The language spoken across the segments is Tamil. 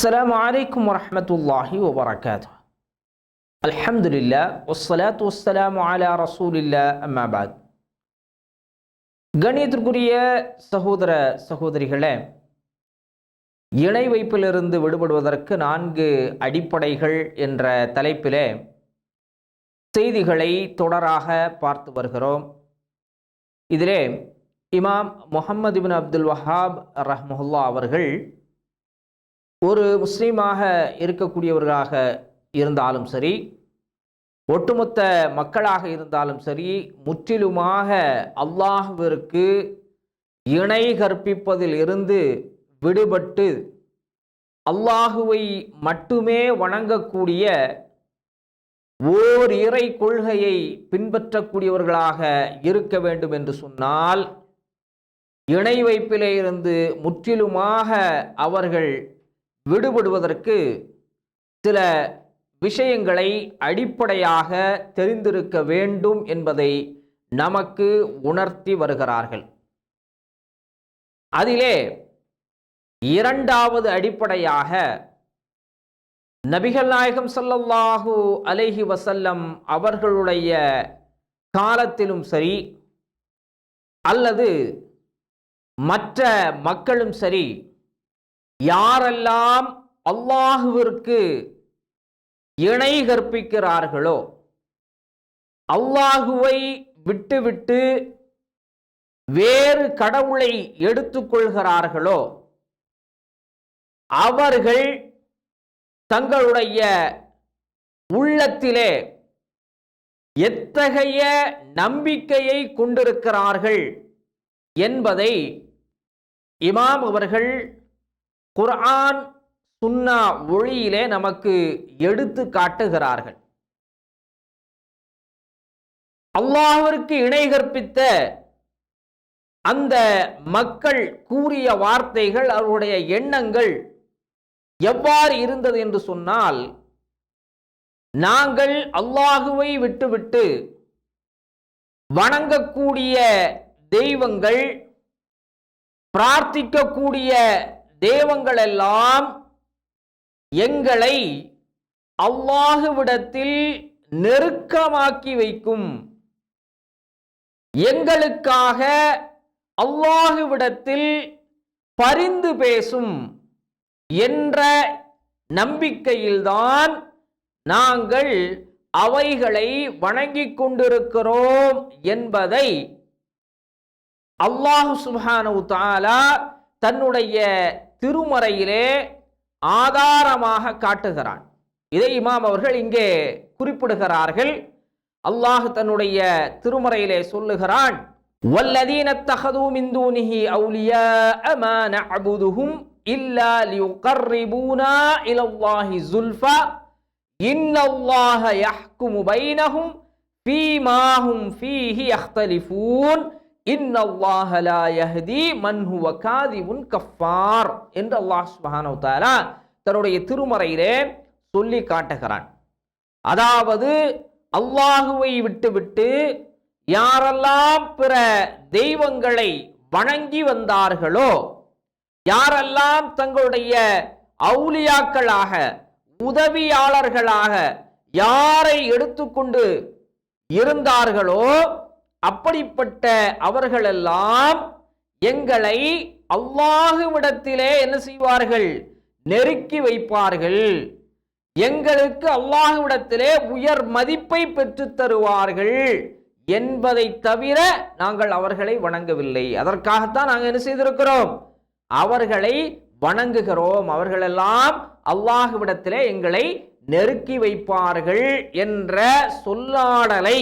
அஸ்ஸலாமு அலைக்கும் வரஹ்மத்துல்லாஹி வபரகாத்துஹு. அல்ஹம்துலில்லாஹ் வஸ்ஸலாத்து வஸ்ஸலாமு அலா ரசூலில்லாஹ் அம்மா பஅத். கண்ணியத்திற்குரிய சகோதர சகோதரிகளே, இணை வைப்பிலிருந்து விடுபடுவதற்கு 4 அடிப்படைகள் என்ற தலைப்பிலே செய்திகளை தொடராக பார்த்து வருகிறோம். இதிலே இமாம் முஹம்மது இப்னு அப்துல் வஹாப் ரஹ்மஹுல்லாஹ் அவர்கள் ஒரு முஸ்லீமாக இருக்கக்கூடியவர்களாக இருந்தாலும் சரி, ஒட்டுமொத்த மக்களாக இருந்தாலும் சரி, முற்றிலுமாக அல்லாஹ்விற்கு இணை கற்பிப்பதில் இருந்து விடுபட்டு அல்லாஹுவை மட்டுமே வணங்கக்கூடிய ஓர் இறை கொள்கையை பின்பற்றக்கூடியவர்களாக இருக்க வேண்டும் என்று சொன்னால், இணை வைப்பிலே இருந்து முற்றிலுமாக அவர்கள் விடுபடுவதற்கு சில விஷயங்களை அடிப்படையாக தெரிந்திருக்க வேண்டும் என்பதை நமக்கு உணர்த்தி வருகிறார்கள். அதிலே 2வது அடிப்படையாக நபிகள் நாயகம் ஸல்லல்லாஹு அலைஹி வஸல்லம் அவர்களுடைய காலத்திலும் சரி, அல்லது மற்ற மக்களும் சரி, யாரெல்லாம் அல்லாஹுவிற்கு இணை கற்பிக்கிறார்களோ, அல்லாஹுவை விட்டுவிட்டு வேறு கடவுளை எடுத்துக்கொள்கிறார்களோ, அவர்கள் தங்களுடைய உள்ளத்திலே எத்தகைய நம்பிக்கையை கொண்டிருக்கிறார்கள் என்பதை இமாம் அவர்கள் குர்ஆன் சுன்னா ஒளியிலே நமக்கு எடுத்து காட்டுகிறார்கள். அல்லாஹ்விற்கு இணை கற்பித்த அந்த மக்கள் கூறிய வார்த்தைகள், அவருடைய எண்ணங்கள் எவ்வாறு இருந்தது என்று சொன்னால், நாங்கள் அல்லாஹுவை விட்டுவிட்டு வணங்கக்கூடிய தெய்வங்கள், பிரார்த்திக்கக்கூடிய தெய்வங்கள் எல்லாம் எங்களை அல்லாஹுவிடத்தில் நெருக்கமாக்கி வைக்கும், எங்களுக்காக அல்லாஹுவிடத்தில் பரிந்து பேசும் என்ற நம்பிக்கையில்தான் நாங்கள் அவைகளை வணங்கிக் கொண்டிருக்கிறோம் என்பதை அல்லாஹ் சுப்ஹானஹு வ தஆலா தன்னுடைய திருமறையிலே ஆதாரமாக காட்டுகிறான். இதை இமாம் அவர்கள் இங்கே குறிப்பிடுகிறார்கள். அல்லாஹ் தன்னுடைய திருமறையிலே சொல்லுகிறான், வல்லதீன தஹது மின் தூனிஹி அவுலியா மா நஅபுதுஹும் இல்லா லியுகர்ரிபூனா இலல்லாஹி ஸுல்ஃபா இன்னல்லாஹ யஹ்குமு பைனஹும் ஃபீமா ஹும் ஃபீஹி யக்தலிஃபூன் இன்னல்லாஹ லா யஹ்தி மன் ஹுவ காதிபுன் கஃபார் என்று அல்லாஹ் சுப்ஹானஹு வ தஆலா தன்னுடைய திருமறையிலே சொல்லி காட்டுகிறான். அதாவது அல்லாஹுவை விட்டுவிட்டு யாரெல்லாம் பிற தெய்வங்களை வணங்கி வந்தார்களோ, யாரெல்லாம் தங்களுடைய அவுலியாக்களாக உதவியாளர்களாக யாரை எடுத்துக்கொண்டு இருந்தார்களோ, அப்படிப்பட்ட அவர்களெல்லாம் எங்களை அல்லாஹுவிடத்திலே என்ன செய்வார்கள்? நெருக்கி வைப்பார்கள். எங்களுக்கு அல்லாஹுவிடத்திலே உயர் மதிப்பை பெற்று தருவார்கள் என்பதை தவிர நாங்கள் அவர்களை வணங்கவில்லை. அதற்காகத்தான் நாங்கள் என்ன செய்திருக்கிறோம்? அவர்களை வணங்குகிறோம். அவர்களெல்லாம் அல்லாஹுவிடத்திலே எங்களை நெருக்கி வைப்பார்கள் என்ற சொல்லாடலை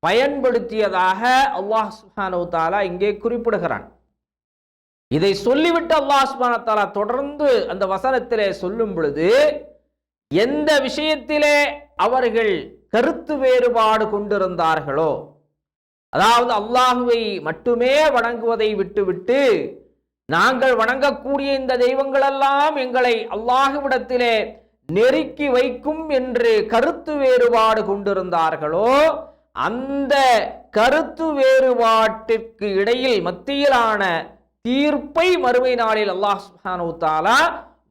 பயன்படுத்தியதாக அல்லாஹ் சுப்ஹானஹு வ தஆலா இங்கே குறிப்பிடுகிறான். இதை சொல்லிவிட்டு அல்லாஹ் சுப்ஹானஹு வ தஆலா தொடர்ந்து அந்த வசனத்திலே சொல்லும் பொழுது, எந்த விஷயத்திலே அவர்கள் கருத்து வேறுபாடு கொண்டிருந்தார்களோ, அதாவது அல்லாஹுவை மட்டுமே வணங்குவதை விட்டுவிட்டு நாங்கள் வணங்கக்கூடிய இந்த தெய்வங்களெல்லாம் எங்களை அல்லாஹுவிடத்திலே நெருக்கி வைக்கும் என்று கருத்து வேறுபாடு கொண்டிருந்தார்களோ, அந்த கருத்து வேறுபாட்டிற்கு இடையில் மத்தியிலான தீர்ப்பை மறுமை நாளில் அல்லாஹ் சுப்ஹானஹு வ தஆலா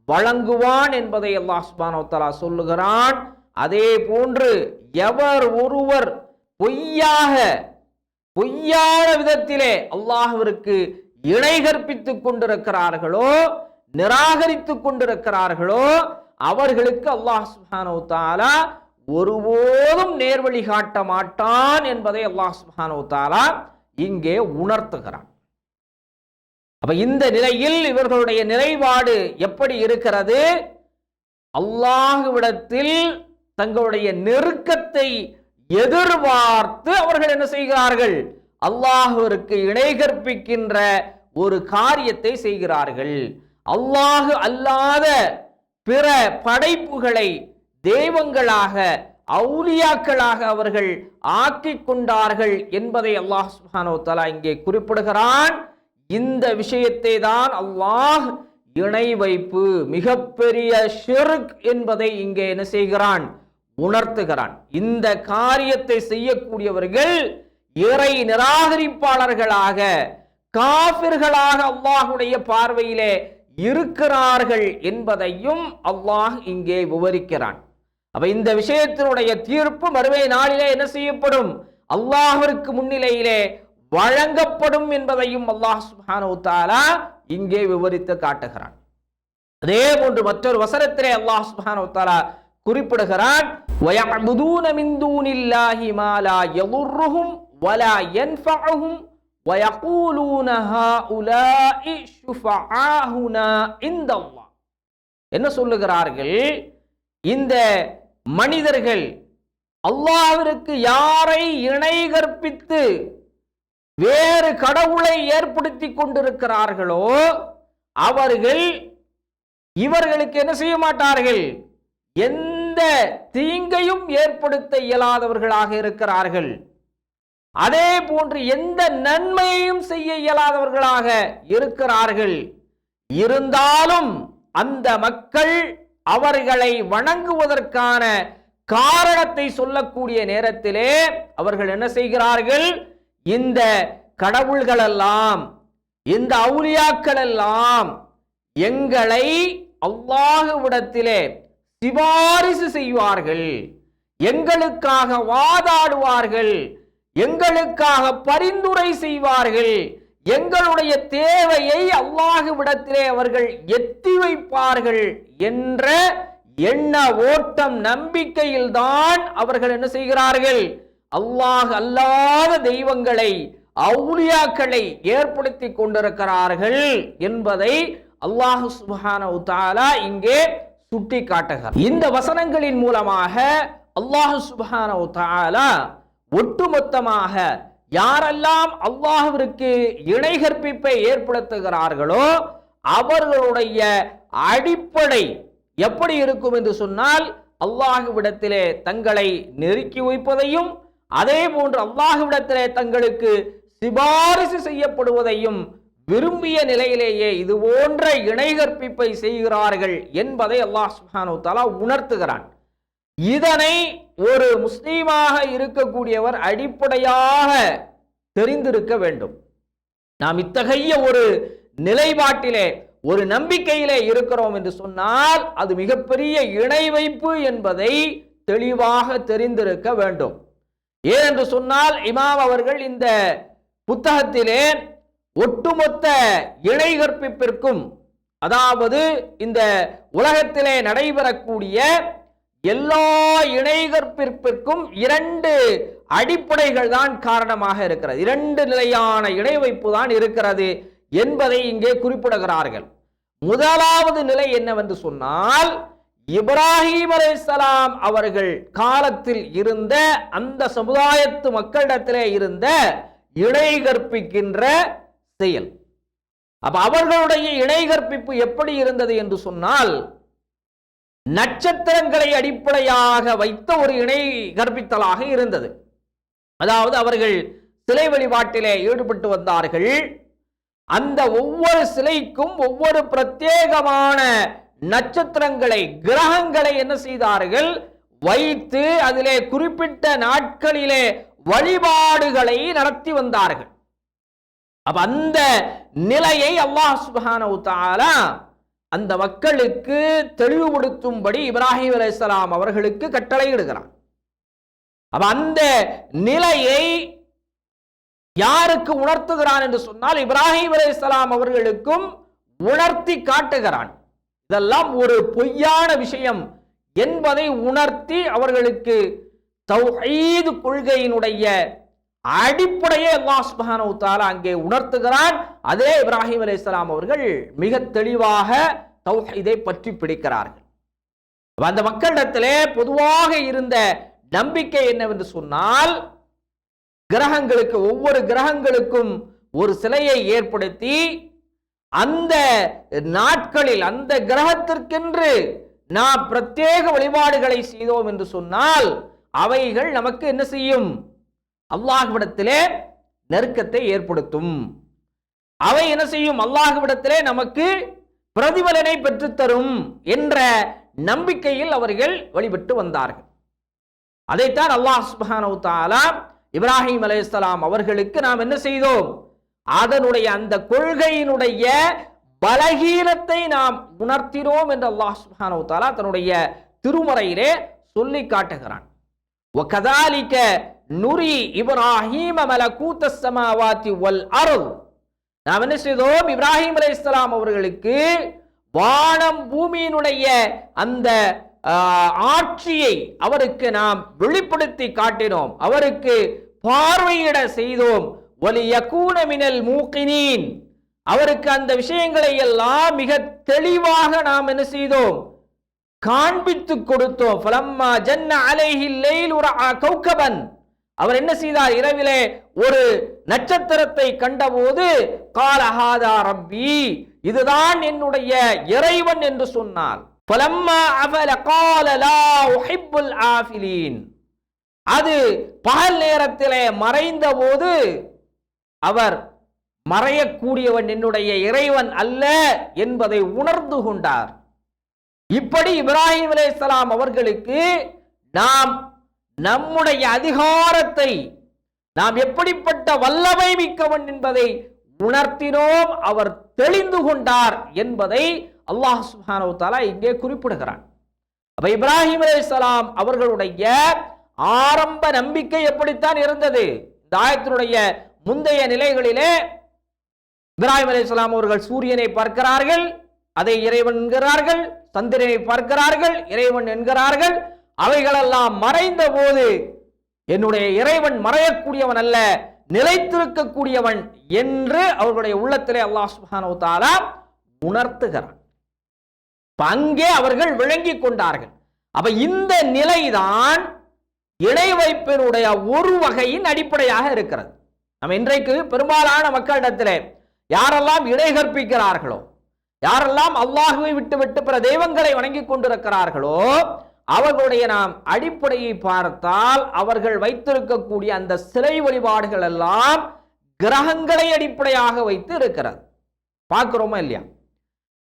வழங்குவான் என்பதை அல்லாஹ் சுப்ஹானஹு வ தஆலா சொல்லுகிறான். அதே போன்று எவர் ஒருவர் பொய்யான விதத்திலே அல்லாஹ்விற்கு இணை கற்பித்துக் கொண்டிருக்கிறார்களோ, நிராகரித்துக் கொண்டிருக்கிறார்களோ, அவர்களுக்கு அல்லாஹ் சுப்ஹானஹு வ தஆலா ஒருபோதும் நேர்வழி காட்ட மாட்டான் என்பதை அல்லாஹ் சுப்ஹானஹு வ தஆலா இங்கே உணர்த்துகிறான். அப்ப இந்த நிலையில் இவர்களுடைய நிலைப்பாடு எப்படி இருக்கிறது? அல்லாஹ்விடத்தில் தங்களுடைய நெருக்கத்தை எதிர்பார்த்து அவர்கள் என்ன செய்கிறார்கள்? அல்லாஹ்விற்கு இணை கற்பிக்கின்ற ஒரு காரியத்தை செய்கிறார்கள். அல்லாஹ் அல்லாத பிற படைப்புகளை தெய்வங்களாக, அவுலியாக்களாக அவர்கள் ஆக்கிக் கொண்டார்கள் என்பதை அல்லாஹ் சுப்ஹானஹு வ தஆலா இங்கே குறிப்பிடுகிறான். இந்த விஷயத்தை தான் அல்லாஹ் இணை வைப்பு, மிகப்பெரிய ஷிர்க் என்பதை இங்கே என்ன செய்கிறான்? உணர்த்துகிறான். இந்த காரியத்தை செய்யக்கூடியவர்கள் இறை நிராகரிப்பாளர்களாக, காஃபிர்களாக அல்லாஹ்வுடைய பார்வையிலே இருக்கிறார்கள் என்பதையும் அல்லாஹ் இங்கே விவரிக்கிறான். அப்ப இந்த விஷயத்தினுடைய தீர்ப்பு மறுமை நாளிலே என்ன செய்யப்படும்? அல்லாஹ்விற்கு முன்னிலையிலே வழங்கப்படும் என்பதையும் அல்லாஹ் சுப்ஹானஹு வ தஆலா இங்கே விவரித்து காட்டுகிறான். அதே போன்று மற்றொரு வசனத்திலே அல்லாஹ் சுப்ஹானஹு வ தஆலா குறிப்பிடுகிறான், வயஅபுதூன மின் தூனில்லாஹி மா லா யதுர்ருஹும் வலா யன்ஃபஉஹும் வயகூலூன ஹாஉலாஇ ஷுஃபஆஹுனா இன்தல்லாஹ். என்ன சொல்லுகிறார்கள்? இந்த மனிதர்கள் அல்லாஹ்விற்கு யாரை இணை கற்பித்து வேறு கடவுளை ஏற்படுத்தி கொண்டிருக்கிறார்களோ அவர்கள் இவர்களுக்கு என்ன செய்ய மாட்டார்கள்? எந்த தீங்கையும் ஏற்படுத்த இயலாதவர்களாக இருக்கிறார்கள். அதே போன்று எந்த நன்மையையும் செய்ய இயலாதவர்களாக இருக்கிறார்கள். இருந்தாலும் அந்த மக்கள் அவர்களை வணங்குவதற்கான காரணத்தை சொல்லக்கூடிய நேரத்திலே அவர்கள் என்ன செய்கிறார்கள்? இந்த கடவுள்கள் எல்லாம், இந்த அவுலியாக்கள் எல்லாம் எங்களை அல்லாஹ்விடத்திலே சிபாரிசு செய்வார்கள், எங்களுக்காக வாதாடுவார்கள், எங்களுக்காக பரிந்துரை செய்வார்கள், எங்களுடைய தேவையை அல்லாஹ்விடத்திலே அவர்கள் எத்தி வைப்பார்கள் என்ற எண்ண ஓட்டம், நம்பிக்கையில் தான் அவர்கள் என்ன செய்கிறார்கள்? அல்லாஹ் அல்லாத தெய்வங்களை, அவுலியாக்களை ஏற்படுத்தி கொண்டிருக்கிறார்கள் என்பதை அல்லாஹ் சுப்ஹானஹு வ தஆலா இங்கே சுட்டி காட்டுகிறார். இந்த வசனங்களின் மூலமாக அல்லாஹ் சுப்ஹானஹு வ தஆலா ஒட்டுமொத்தமாக யாரெல்லாம் அல்லாஹ்விற்கு இணை கற்பிப்பை ஏற்படுத்துகிறார்களோ அவர்களுடைய அடிப்படை எப்படி இருக்கும் என்று சொன்னால், அல்லாஹ்விடத்திலே தங்களை நெருக்கி வைப்பதையும், அதே போன்று அல்லாஹ்விடத்திலே தங்களுக்கு சிபாரிசு செய்யப்படுவதையும் விரும்பிய நிலையிலேயே இது போன்ற இணை கற்பிப்பை செய்கிறார்கள் என்பதை அல்லாஹ் சுப்ஹானஹு வ தஆலா உணர்த்துகிறான். இதனை ஒரு முஸ்லீமாக இருக்கக்கூடியவர் அடிப்படையாக தெரிந்திருக்க வேண்டும். நாம் இத்தகைய ஒரு நிலைப்பாட்டிலே, ஒரு நம்பிக்கையிலே இருக்கிறோம் என்று சொன்னால் அது மிகப்பெரிய இணை வைப்பு என்பதை தெளிவாக தெரிந்திருக்க வேண்டும். ஏனென்று சொன்னால் இமாம் அவர்கள் இந்த புத்தகத்திலே ஒட்டுமொத்த இணை கற்பிப்பிற்கும், அதாவது இந்த உலகத்திலே நடைபெறக்கூடிய எல்லா இணை கற்பிற்கும் இரண்டு அடிப்படைகள் தான் காரணமாக இருக்கிறது, இரண்டு நிலையான இணை வைப்பு தான் இருக்கிறது என்பதை இங்கே குறிப்பிடுகிறார்கள். முதலாவது நிலை என்னவென்று சொன்னால், இப்ராஹிம் அலைஹிஸ்ஸலாம் அவர்கள் காலத்தில் இருந்த அந்த சமுதாயத்து மக்களிடத்திலே இருந்த இணை கற்பிக்கின்ற செயல். அப்ப அவர்களுடைய இணை கற்பிப்பு எப்படி இருந்தது என்று சொன்னால், நட்சத்திரங்களை அடிப்படையாக வைத்த ஒரு இணை கற்பித்தலாக இருந்தது. அதாவது அவர்கள் சிலை வழிபாட்டிலே ஈடுபட்டு வந்தார்கள். அந்த ஒவ்வொரு சிலைக்கும் ஒவ்வொரு பிரத்யேகமான நட்சத்திரங்களை, கிரகங்களை என்ன செய்தார்கள்? வைத்து அதிலே குறிப்பிட்ட நாட்களிலே வழிபாடுகளை நடத்தி வந்தார்கள். அப்ப அந்த நிலையை அல்லாஹ் சுப்ஹானஹு வ தஆலா அந்த மக்களுக்கு தெளிவுபடுத்தும்படி இப்ராஹிம் அலைஹிஸ்ஸலாம் அவர்களுக்கு கட்டளையிடுகிறான். அப்ப அந்த நிலையை யாருக்கு உணர்த்துகிறான் என்று சொன்னால் இப்ராஹிம் அலைஹிஸ்ஸலாம் அவர்களுக்கும் உணர்த்தி காட்டுகிறான். இதெல்லாம் ஒரு பொய்யான விஷயம் என்பதை உணர்த்தி அவர்களுக்கு தௌஹீத் கொள்கையினுடைய அடிப்படையை அல்லாஹ் சுப்ஹானஹு வ தஆலா அங்கே உணர்த்துகிறான். அதே இப்ராஹிம் அலைஹிஸ்ஸலாம் அவர்கள் மிக தெளிவாக தௌஹீதை பற்றி பிடிக்கிறார்கள். அந்த மக்களிடத்திலே பொதுவாக இருந்த நம்பிக்கை என்னவென்று சொன்னால், கிரகங்களுக்கு ஒவ்வொரு கிரகங்களுக்கும் ஒரு சிலையை ஏற்படுத்தி அந்த நாட்களில் அந்த கிரகத்திற்கென்று நாம் பிரத்யேக வழிபாடுகளை செய்தோம் என்று சொன்னால் அவைகள் நமக்கு என்ன செய்யும்? அல்லாஹ்விடத்திலே நெருக்கத்தை ஏற்படுத்தும். அவை என்ன செய்யும்? அல்லாஹ்விடத்திலே நமக்கு பிரதிபலனை பெற்றுத்தரும் என்ற நம்பிக்கையில் அவர்கள் வழிபட்டு வந்தார்கள். அதைத்தான் அல்லாஹ் சுப்ஹானஹு வ தஆலா இப்ராஹிம் அலைஹிஸ்ஸலாம் அவர்களுக்கு நாம் என்ன செய்தோம்? அதனுடைய அந்த கொள்கையினுடைய பலகீனத்தை நாம் உணர்த்தினோம் என்று அல்லாஹ் சுப்ஹானஹு வ தஆலா தன்னுடைய திருமறையிலே சொல்லி காட்டுகிறான். وَكَذَلِكَ நுரி இப்ராஹீம மலகூத்தஸ் ஸமாவாத்தி வல் அர்த். நாம் என்ன செய்தோம்? இப்ராஹிம் அலைஹிஸ்ஸலாம் அவர்களுக்கு வானம் பூமியினுடைய அந்த ஆட்சியை அவருக்கு நாம் வெளிப்படுத்தி காட்டினோம், அவருக்கு பார்வையிட செய்தோம். வலியகூன மினல் மூகினீன், அவருக்கு அந்த விஷயங்களை எல்லாம் மிக தெளிவாக நாம் என்ன செய்தோம்? காண்பித்து கொடுத்தோம். ஃபலம்மா ஜன்ன அலைஹில் லைல் ரஆ கௌகபன், அவர் என்ன செய்தார்? இரவிலே ஒரு நட்சத்திரத்தை கண்டபோது கால ஹாதா ரப்பி, இதுதான் என்னுடைய இறைவன் என்று சொன்னார். ஃபலம்மா அஃபல கால லா உஹிப்புல் ஆஃபிலீன், அது பகல் நேரத்திலே மறைந்த போது அவர் மறையக்கூடியவன் என்னுடைய இறைவன் அல்ல என்பதை உணர்ந்து கொண்டார். இப்படி இப்ராஹிம் அலைஹிஸ்ஸலாம் அவர்களுக்கு நாம் நம்முடைய அதிகாரத்தை, நாம் எப்படிப்பட்ட வல்லமை மிக்கவன் என்பதை உணர்த்தினோம், அவர் தெளிந்து கொண்டார் என்பதை அல்லாஹ் சுப்ஹானஹு வ தஆலா இங்கே குறிப்பிடுகிறான். அப்ப இப்ராஹிம் அலைஹிஸ்ஸலாம் அவர்களுடைய ஆரம்ப நம்பிக்கை எப்படித்தான் இருந்தது? இந்த ஆயத்தினுடைய முந்தைய நிலைகளிலே இப்ராஹிம் அலைஹிஸ்ஸலாம் அவர்கள் சூரியனை பார்க்கிறார்கள், அதை இறைவன் என்கிறார்கள். சந்திரனை பார்க்கிறார்கள், இறைவன் என்கிறார்கள். அவைகளெல்லாம் மறைந்த போது என்னுடைய இறைவன் மறையக்கூடியவன் அல்ல, நிலைத்திருக்கக்கூடியவன் என்று அவர்களுடைய உள்ளத்திலே அல்லாஹ் சுப்ஹானஹு வ தஆலா உணர்த்துகிறான். அங்கே அவர்கள் விளங்கி கொண்டார்கள். அப்ப இந்த நிலைதான் இணை வைப்பினுடைய ஒரு வகையின் அடிப்படையாக இருக்கிறது. நம்ம இன்றைக்கு பெரும்பாலான மக்களிடத்திலே யாரெல்லாம் இணை கற்பிக்கிறார்களோ, யாரெல்லாம் அல்லாஹுவை விட்டுவிட்டு பிற தெய்வங்களை வணங்கி கொண்டிருக்கிறார்களோ, அவர்களுடைய நாம் அடிப்படையை பார்த்தால் அவர்கள் வைத்திருக்கக்கூடிய அந்த சிலை வழிபாடுகள் எல்லாம் கிரகங்களை அடிப்படையாக வைத்து இருக்கிறது. பார்க்கிறோமா இல்லையா?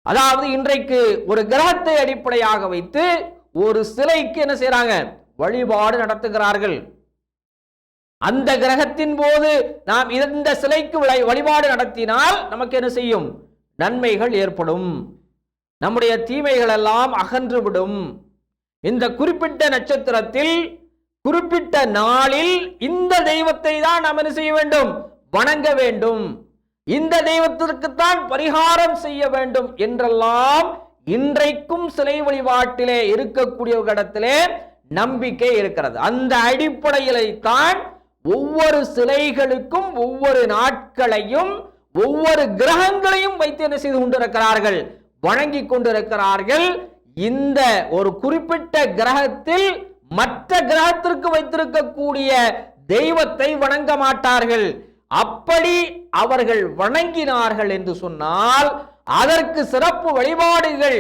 அதாவது இன்றைக்கு ஒரு கிரகத்தை அடிப்படையாக வைத்து ஒரு சிலைக்கு என்ன செய்யறாங்க? வழிபாடு நடத்துகிறார்கள். அந்த கிரகத்தின் போது நாம் இந்த சிலைக்கு வழிபாடு நடத்தினால் நமக்கு என்ன செய்யும்? நன்மைகள் ஏற்படும், நம்முடைய தீமைகள் எல்லாம் அகன்றுவிடும். இந்த குறிப்பிட்ட நட்சத்திரத்தில் குறிப்பிட்ட நாளில் இந்த தெய்வத்தை தான் நாம் என்ன செய்ய வேண்டும்? வணங்க வேண்டும், இந்த தெய்வத்திற்குத்தான் பரிகாரம் செய்ய வேண்டும் என்றெல்லாம் இன்றைக்கும் சிலை வழிபாட்டிலே இருக்கக்கூடியவர்களிடத்திலே நம்பிக்கை இருக்கிறது. அந்த அடிப்படையிலே தான் ஒவ்வொரு சிலைகளுக்கும் ஒவ்வொரு நாட்களையும் ஒவ்வொரு கிரகங்களையும் வைத்து என்ன செய்து கொண்டிருக்கிறார்கள்? வணங்கி கொண்டிருக்கிறார்கள். இந்த ஒரு குறிப்பிட்ட கிரகத்தில் மற்ற கிரகத்திற்கு வைத்திருக்கக்கூடிய தெய்வத்தை வணங்க மாட்டார்கள். அப்படி அவர்கள் வணங்கினார்கள் என்று சொன்னால், அதற்கு சிறப்பு வழிபாடுகள்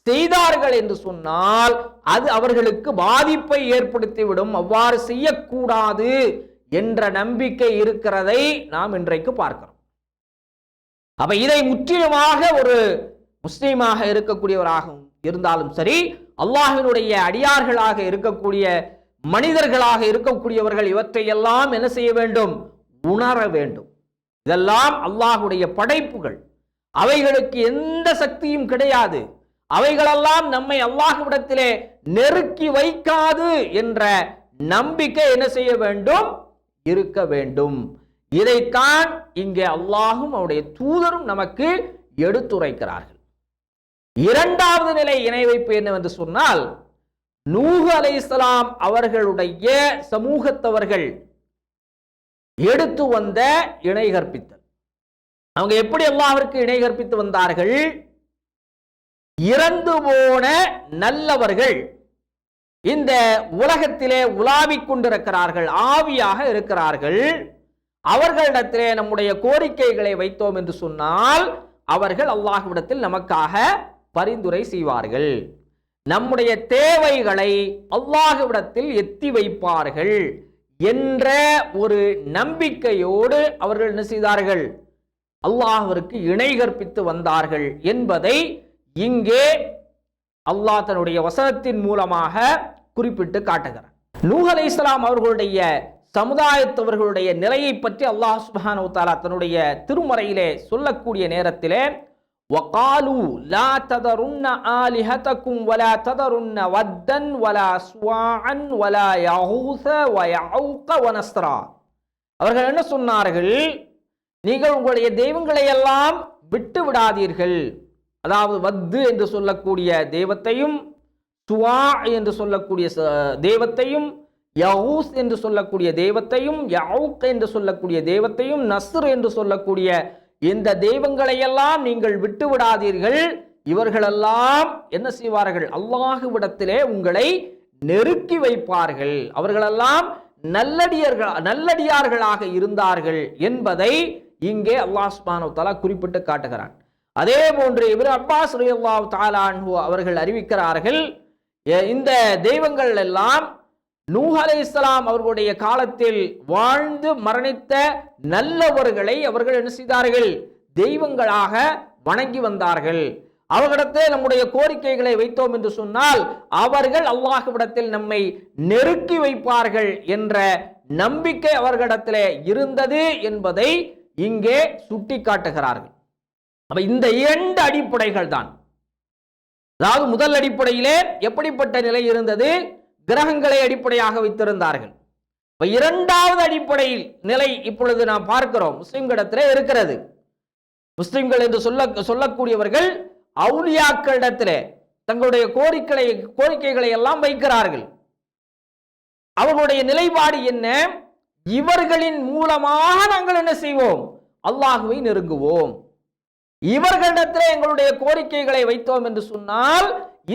செய்தார்கள் என்று சொன்னால் அது அவர்களுக்கு பாதிப்பை ஏற்படுத்திவிடும். அவ்வாறு செய்யக்கூடாது என்ற நம்பிக்கை இருக்கிறதை நாம் இன்றைக்கு பார்க்கிறோம். அப்ப இதை முற்றிலுமாக ஒரு முஸ்லீமாக இருக்கக்கூடியவராக இருந்தாலும் சரி, அல்லாஹ்வினுடைய அடியார்களாக இருக்கக்கூடிய மனிதர்களாக இருக்கக்கூடியவர்கள் இவற்றையெல்லாம் என்ன செய்ய வேண்டும்? உணர வேண்டும். இதெல்லாம் அல்லாஹ்வுடைய படைப்புகள். அவைகளுக்கு எந்த சக்தியும் கிடையாது, அவைகளெல்லாம் நம்மை அல்லாஹ்விடத்திலே நெருக்கி வைக்காது என்ற நம்பிக்கை என்ன செய்ய வேண்டும்? இருக்க வேண்டும். இதைத்தான் இங்கே அல்லாஹும் அவருடைய தூதரும் நமக்கு எடுத்துரைக்கிறார்கள். இரண்டாவது நிலை இணை வைப்பு என்னவென்று சொன்னால், நூஹ் அலைஹிஸ்ஸலாம் அவர்களுடைய சமூகத்தவர்கள் எடுத்து வந்த இணை கற்பித்தல். அவங்க எப்படி அல்லாஹ்விற்கு இணை கற்பித்து வந்தார்கள்? இறந்து போன நல்லவர்கள் இந்த உலகத்திலே உலாவிக் கொண்டிருக்கிறார்கள், ஆவியாக இருக்கிறார்கள். அவர்களிடத்திலே நம்முடைய கோரிக்கைகளை வைத்தோம் என்று சொன்னால் அவர்கள் அல்லாஹ்விடத்தில் நமக்காக பரிந்துரை செய்வார்கள். நம்முடைய தேவைகளை அல்லாஹ்விடத்தில் எத்தி வைப்பார்கள் என்ற ஒரு நம்பிக்கையோடு அவர்கள் என்ன செய்தார்கள்? அல்லாஹ்விற்கு இணை கற்பித்து வந்தார்கள் என்பதை இங்கே அல்லாஹ் தன்னுடைய வசனத்தின் மூலமாக குறிப்பிட்டு காட்டுகிறார். நூஹ் அலைஹிஸ்ஸலாம் அவர்களுடைய சமுதாயத்தவர்களுடைய நிலையை பற்றி அல்லாஹ் சுப்ஹானஹு வ தஆலா தன்னுடைய திருமறையிலே சொல்லக்கூடிய நேரத்திலே வகாலு லா ததருன்ன ஆலிஹதகும் வலா ததருன்ன வத்தன் வலா சுவாஅன் வலா யகூஸ வ யஊக வ நஸ்ரா. அவர்கள் என்ன சொன்னார்கள்? நீங்கள் உங்களுடைய தெய்வங்களை எல்லாம் விட்டு விடாதீர்கள். அதாவது வத்து என்று சொல்லக்கூடிய தெய்வத்தையும், சுவா என்று சொல்லக்கூடிய தெய்வத்தையும், யகூஸ் என்று சொல்லக்கூடிய தெய்வத்தையும், யஊக் என்று சொல்லக்கூடிய தெய்வத்தையும், நஸ்ர் என்று சொல்லக்கூடிய இந்த தெய்வங்களை எல்லாம் நீங்கள் விட்டு விடாதீர்கள். இவர்களெல்லாம் என்ன செய்வார்கள்? அல்லாஹ்விடத்திலே உங்களை நெருக்கி வைப்பார்கள். அவர்களெல்லாம் நல்லடியார்களாக இருந்தார்கள் என்பதை இங்கே அல்லாஹ் சுப்ஹானஹு வ தஆலா குறிப்பிட்டு காட்டுகிறான். அதே போன்று இப்னு அப்பாஸ் ரலியல்லாஹு தஆலா அன்ஹு அவர்கள் அறிவிக்கிறார்கள், இந்த தெய்வங்கள் எல்லாம் நூஹ் அலைஹிஸ்ஸலாம் அவர்களுடைய காலத்தில் வாழ்ந்து மரணித்த நல்லவர்களை அவர்கள் என்ன செய்தார்கள்? தெய்வங்களாக வணங்கி வந்தார்கள். அவர்களிடத்தில் நம்முடைய கோரிக்கைகளை வைத்தோம் என்று சொன்னால் அவர்கள் அல்லாஹ்விடத்தில் நம்மை நெருக்கி வைப்பார்கள் என்ற நம்பிக்கை அவர்களிடத்திலே இருந்தது என்பதை இங்கே சுட்டி காட்டுகிறார்கள். அப்ப இந்த இரண்டு அடிப்படைகள் தான். அதாவது முதல் அடிப்படையிலே எப்படிப்பட்ட நிலை இருந்தது? கிரகங்களை அடிப்படையாக வைத்திருந்தார்கள். இரண்டாவது அடிப்படையில் நிலை இப்பொழுது நாம் பார்க்கிறோம், முஸ்லிம்களிடத்திலே இருக்கிறது. முஸ்லிம்கள் என்று சொல்லக்கூடியவர்கள் அவுலியாக்களிடத்திலே தங்களுடைய கோரிக்கைகளை எல்லாம் வைக்கிறார்கள். அவர்களுடைய நிலைப்பாடு என்ன? இவர்களின் மூலமாக நாங்கள் என்ன செய்வோம்? அல்லாஹ்வை நெருங்குவோம். இவர்களிடத்திலே எங்களுடைய கோரிக்கைகளை வைத்தோம் என்று சொன்னால்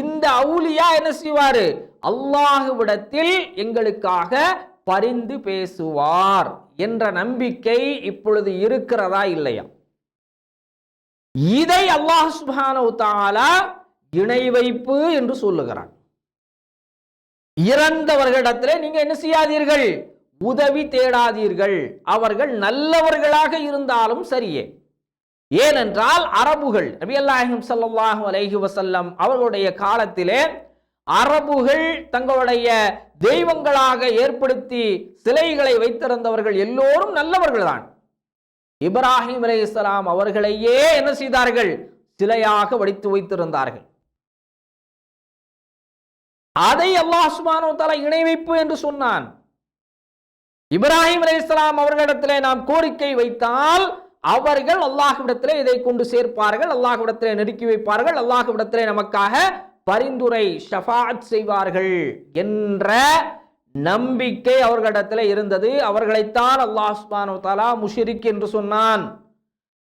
இந்த அவுலியா என்ன செய்வாரு? அல்லாஹ்விடத்தில் எங்களுக்காக பரிந்து பேசுவார் என்ற நம்பிக்கை இப்பொழுது இருக்கிறதா இல்லையா? இதை அல்லாஹ் சுப்ஹானஹு வ தஆலா இணை வைப்பு என்று சொல்லுகிறான். இறந்தவர்களிடத்திலே நீங்க என்ன செய்யாதீர்கள்? உதவி தேடாதீர்கள். அவர்கள் நல்லவர்களாக இருந்தாலும் சரியே. ஏனென்றால் அரபுகள், நபியல்லாஹி ஸல்லல்லாஹு அலைஹி வஸல்லம் அவர்களுடைய காலத்திலே அரபுகள் தங்களுடைய தெய்வங்களாக ஏற்படுத்தி சிலைகளை வைத்திருந்தவர்கள் எல்லோரும் நல்லவர்கள் தான். இப்ராஹிம் அலைஹிஸ்ஸலாம் அவர்களையே என்ன செய்தார்கள்? சிலையாக வடித்து வைத்திருந்தார்கள். அதை அல்லாஹ் சுப்ஹானஹு வ தஆலா இணை வைப்பு என்று சொன்னான். இப்ராஹிம் அலைஹிஸ்ஸலாம் அவர்களிடத்திலே நாம் கோரிக்கை வைத்தால் அவர்கள் அல்லாஹ்விடத்திலே இதை கொண்டு சேர்ப்பார்கள், அல்லாஹ்விடத்திலே நெருக்கி வைப்பார்கள், அல்லாஹ்விடத்திலே நமக்காக பரிந்துரை ஷஃபாஅத் செய்வார்கள் என்ற நம்பிக்கை அவர்களிடத்திலே இருந்தது. அவர்களைத்தான் அல்லாஹ் சுப்ஹானஹு வ தஆலா முஷ்ரிக் என்று சொன்னான்.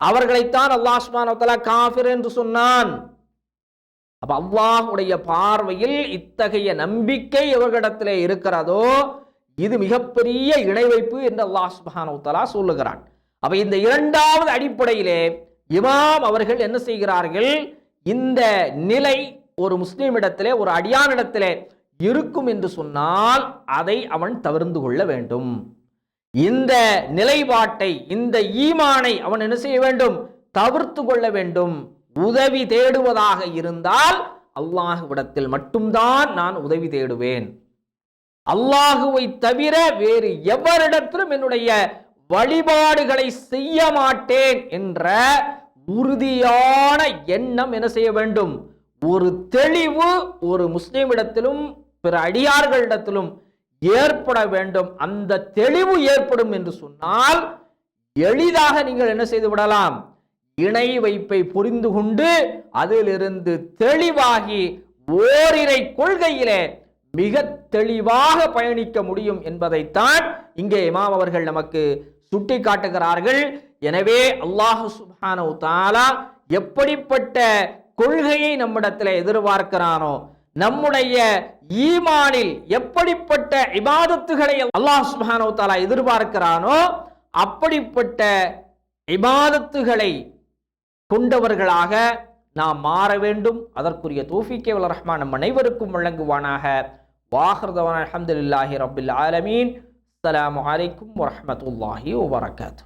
அவர்களைத்தான் அல்லாஹ் சுப்ஹானஹு வ தஆலா காஃபிர் என்று சொன்னான். அப்ப அல்லாஹ்வுடைய பார்வையில் இத்தகைய நம்பிக்கை அவர்களிடத்திலே இருக்கிறதோ இது மிகப்பெரிய இணை வைப்பு என்று அல்லாஹ் சுப்ஹானஹு வ தஆலா சொல்லுகிறான். அப்ப இந்த இரண்டாவது அடிப்படையிலே இமாம் அவர்கள் என்ன செய்கிறார்கள்? இந்த நிலை ஒரு முஸ்லிமிடத்திலே, ஒரு அடியானிடத்திலே இருக்கும் என்று சொன்னால் அதை அவன் தவிர்த்து கொள்ள வேண்டும். இந்த நிலைப்பாட்டை, இந்த ஈமானை அவன் என்ன செய்ய வேண்டும்? தவிர்த்து கொள்ள வேண்டும். உதவி தேடுவதாக இருந்தால் அல்லாஹ்விடத்தில் மட்டும்தான் நான் உதவி தேடுவேன். அல்லாஹுவை தவிர வேறு எவரிடத்திலும் என்னுடைய வழிபாடுகளை செய்ய மாட்டேன் என்ற உறுதியான எண்ணம் என்ன செய்ய வேண்டும்? ஒரு தெளிவு ஒரு முஸ்லிமிடத்திலும் பிற அடியார்களிடத்திலும் ஏற்பட வேண்டும். அந்த தெளிவு ஏற்படும் என்று சொன்னால் எளிதாக நீங்கள் என்ன செய்து விடலாம்? இணை வைப்பை புரிந்து கொண்டு அதிலிருந்து தெளிவாகி ஓரிரை கொள்கையிலே மிக தெளிவாக பயணிக்க முடியும் என்பதைத்தான் இங்கே இமாம் அவர்கள் நமக்கு சுட்டி காட்டுகிறார்கள். எனவே அல்லாஹ் சுப்ஹானஹு வ தஆலா எப்படிப்பட்ட கொள்கையை நம்மிடத்தில் எதிர்பார்க்கிறானோ, நம்முடைய ஈமானில் எப்படிப்பட்ட இபாதத்துகளை அல்லாஹ் சுப்ஹானஹு வ தஆலா எதிர்பார்க்கிறானோ அப்படிப்பட்ட இபாதத்துகளை கொண்டவர்களாக நாம் மாற வேண்டும். அதற்குரிய தௌஃபீக்கை வல்ல ரஹ்மான் நம் அனைவருக்கும் வழங்குவானாக. வாஹிர் தவானா அல்ஹம்துலில்லாஹி ரப்பில் ஆலமீன். அஸ்ஸலாமு அலைக்கும் வரஹ்மத்துல்லாஹி வபரகாத்துஹு.